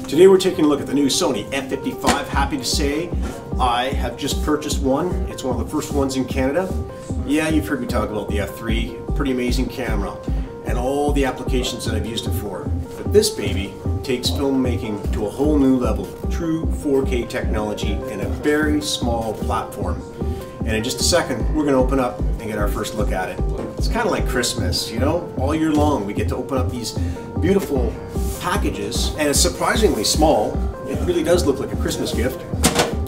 Today we're taking a look at the new Sony F55. Happy to say I have just purchased one. It's one of the first ones in Canada. Yeah, you've heard me talk about the F3. Pretty amazing camera and all the applications that I've used it for. But this baby takes filmmaking to a whole new level. True 4K technology in a very small platform. And in just a second, we're going to open up and get our first look at it. It's kind of like Christmas, you know? All year long we get to open up these beautiful packages, and it's surprisingly small. It really does look like a Christmas gift.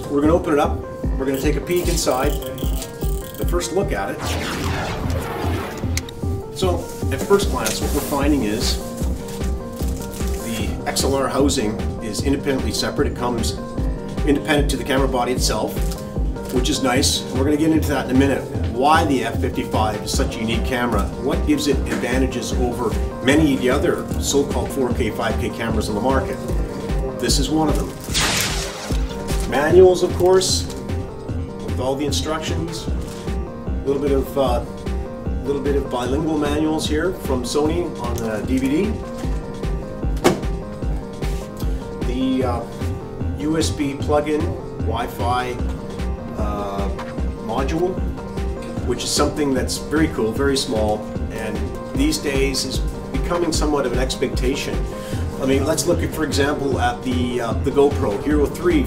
We're going to open it up. We're going to take a peek inside. The first look at it. So, at first glance, what we're finding is the XLR housing is independently separate. It comes independent to the camera body itself, which is nice. We're going to get into that in a minute. Why the F55 is such a unique camera, what gives it advantages over many of the other so-called 4K, 5K cameras on the market. This is one of them. Manuals, of course, with all the instructions. A little bit of bilingual manuals here from Sony on the DVD. The USB plug-in Wi-Fi module, which is something that's very cool, very small, and these days is becoming somewhat of an expectation. I mean, let's look at, for example, at the GoPro Hero 3.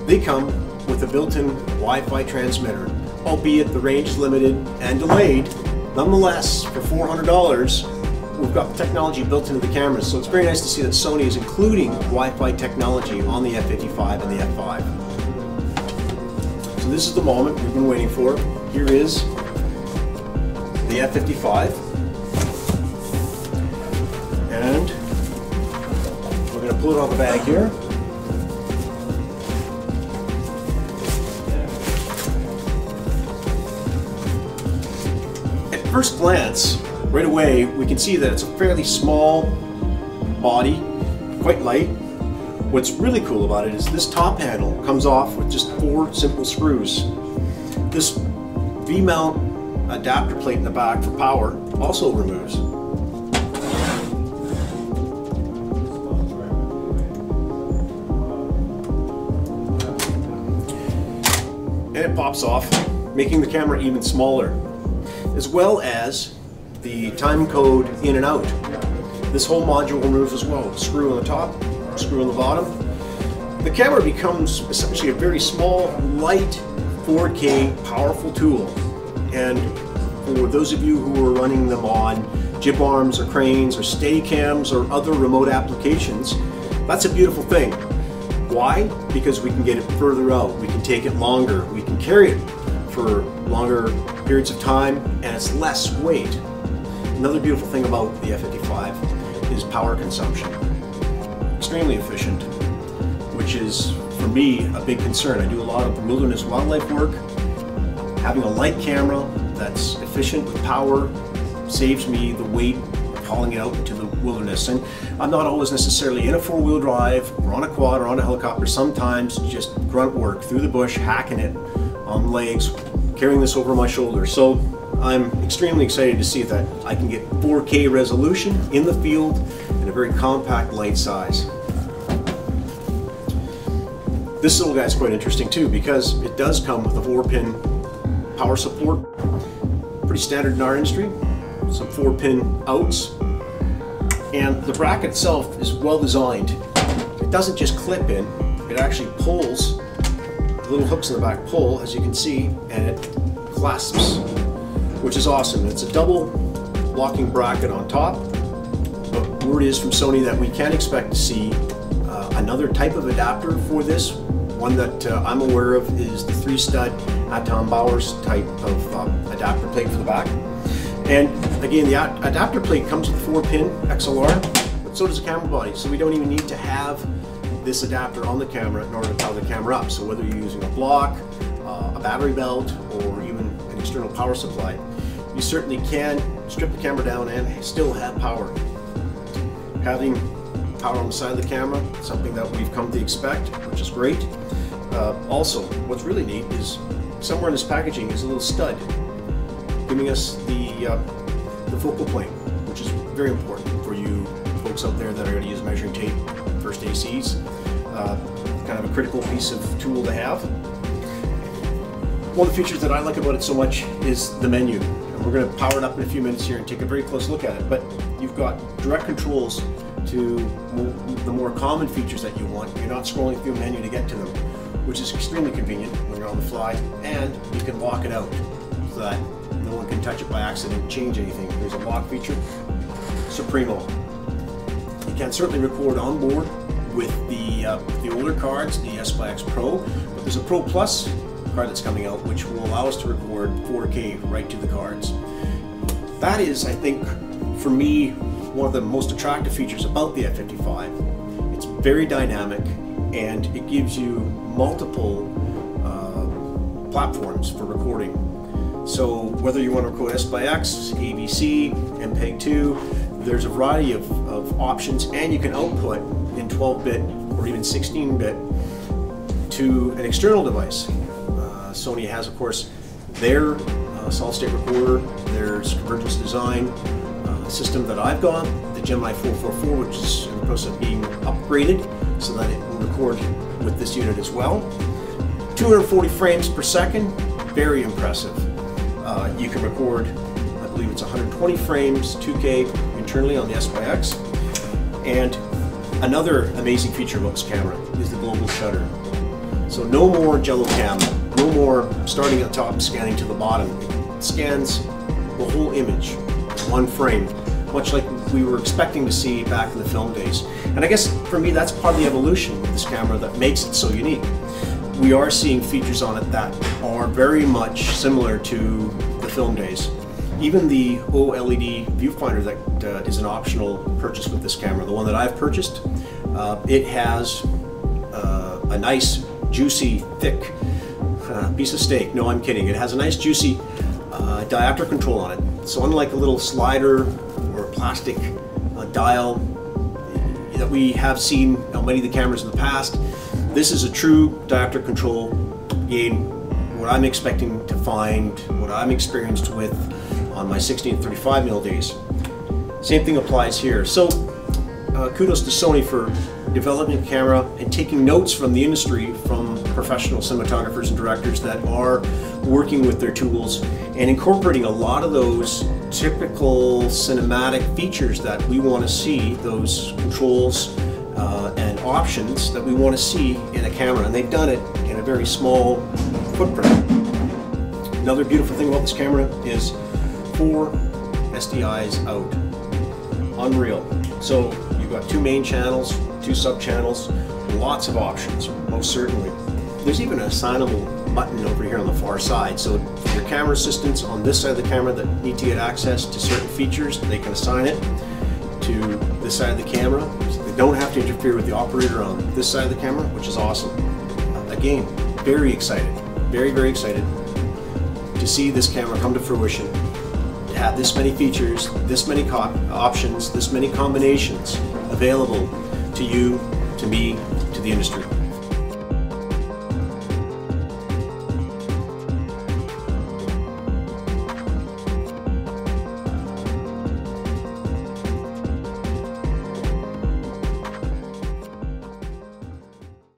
They come with a built-in Wi-Fi transmitter, albeit the range is limited and delayed. Nonetheless, for $400, we've got the technology built into the cameras, so it's very nice to see that Sony is including Wi-Fi technology on the F55 and the F5. So this is the moment we've been waiting for. Here is the F55, and we're going to pull it out of the bag here. At first glance, right away, we can see that it's a fairly small body, quite light. What's really cool about it is this top handle comes off with just 4 simple screws. This V-mount adapter plate in the back for power also removes. And it pops off, making the camera even smaller, as well as the time code in and out. This whole module removes as well. Screw on the top, screw on the bottom. The camera becomes essentially a very small, light, 4K powerful tool. And for those of you who are running them on jib arms or cranes or steady cams or other remote applications, that's a beautiful thing. Why? Because we can get it further out, we can take it longer, we can carry it for longer periods of time, and it's less weight. Another beautiful thing about the F55 is power consumption. Extremely efficient, which is, for me, a big concern. I do a lot of wilderness wildlife work. Having a light camera that's efficient with power saves me the weight of hauling it out into the wilderness. And I'm not always necessarily in a 4-wheel drive or on a quad or on a helicopter. Sometimes just grunt work through the bush, hacking it on legs, carrying this over my shoulder. So I'm extremely excited to see that I can get 4K resolution in the field in a very compact, light size. This little guy's quite interesting too, because it does come with a 4-pin power support. Pretty standard in our industry. Some 4-pin outs. And the bracket itself is well designed. It doesn't just clip in, it actually pulls. The little hooks in the back pull, as you can see, and it clasps, which is awesome. It's a double locking bracket on top. But word is from Sony that we can expect to see another type of adapter for this. One that I'm aware of is the 3-stud Atom Bowers type of adapter plate for the back. And again, the adapter plate comes with 4-pin XLR, but so does the camera body. So we don't even need to have this adapter on the camera in order to power the camera up. So whether you're using a block, a battery belt, or even an external power supply, you certainly can strip the camera down and still have power. Having power on the side of the camera, something that we've come to expect, which is great. Also, what's really neat is somewhere in this packaging is a little stud, giving us the focal plane, which is very important for you folks out there that are going to use measuring tape, first day PCs. Kind of a critical piece of tool to have. One of the features that I like about it so much is the menu. And we're going to power it up in a few minutes here and take a very close look at it. But you've got direct controls to the more common features that you want. You're not scrolling through a menu to get to them, which is extremely convenient when you're on the fly. And you can lock it out so that no one can touch it by accident and change anything. There's a lock feature. Supremo. You can certainly record on board with the older cards, the S/X Pro, but there's a Pro Plus card that's coming out which will allow us to record 4K right to the cards. That is, I think, for me, one of the most attractive features about the F55. It's very dynamic and it gives you multiple platforms for recording. So whether you want to record S/X, AVC, MPEG-2, there's a variety of options, and you can output in 12-bit or even 16-bit to an external device. Sony has, of course, their solid-state recorder. There's Convergence Design system that I've got, the Gemini 444, which is in the process of being upgraded so that it will record with this unit as well. 240 frames per second, very impressive. You can record, I believe it's 120 frames, 2K internally on the S/X. And another amazing feature about this camera is the global shutter. So no more jello cam, no more starting at the top and scanning to the bottom. It scans the whole image in one frame, much like we were expecting to see back in the film days. And I guess for me that's part of the evolution with this camera that makes it so unique. We are seeing features on it that are very much similar to the film days. Even the OLED viewfinder that is an optional purchase with this camera, the one that I've purchased, it has a nice, juicy, thick piece of steak. No, I'm kidding. It has a nice, juicy diopter control on it. So unlike a little slider or a plastic dial that we have seen on many of the cameras in the past, this is a true diopter control. Again, what I'm expecting to find, what I'm experienced with on my 16 and 35mm days. Same thing applies here. So kudos to Sony for developing a camera and taking notes from the industry, from professional cinematographers and directors that are working with their tools and incorporating a lot of those typical cinematic features that we want to see, those controls and options that we want to see in a camera, and they've done it in a very small footprint. Another beautiful thing about this camera is 4 SDIs out. Unreal. So you've got 2 main channels, 2 sub channels, lots of options, most certainly. There's even an assignable button over here on the far side, so if your camera assistants on this side of the camera that need to get access to certain features, they can assign it to this side of the camera. So they don't have to interfere with the operator on this side of the camera, which is awesome. Again, very excited, very, very excited to see this camera come to fruition, to have this many features, this many options, this many combinations available to you, to me, to the industry.